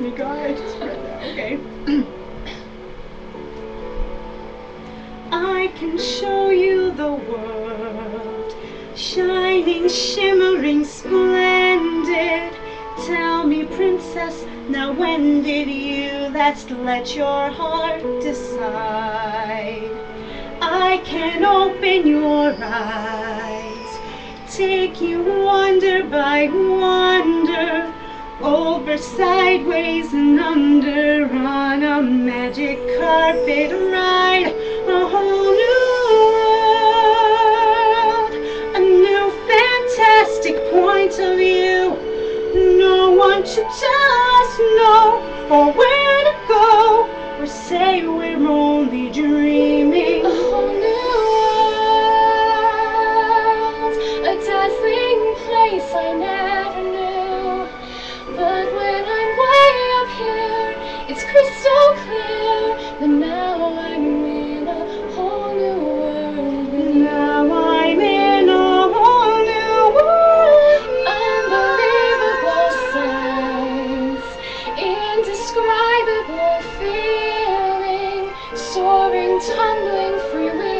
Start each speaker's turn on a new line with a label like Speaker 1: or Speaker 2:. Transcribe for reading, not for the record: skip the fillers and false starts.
Speaker 1: me, guys. Just read that. Okay. I can show you the world, shining, shimmering, splendid. Tell me, princess, now when did you last let your heart decide? I can open your eyes, take you wonder by wonder, over, sideways, and under, on a magic carpet ride, a whole new world, a new fantastic point of view. No one to tell us no, or where to go, or say we're only dreaming.
Speaker 2: A whole new world, a dazzling place I never knew. But when I'm way up here, it's crystal clear that now I'm in a whole new world.
Speaker 1: Now I'm in a whole new world.
Speaker 2: Unbelievable sights, indescribable feeling, soaring, tumbling, freewheeling.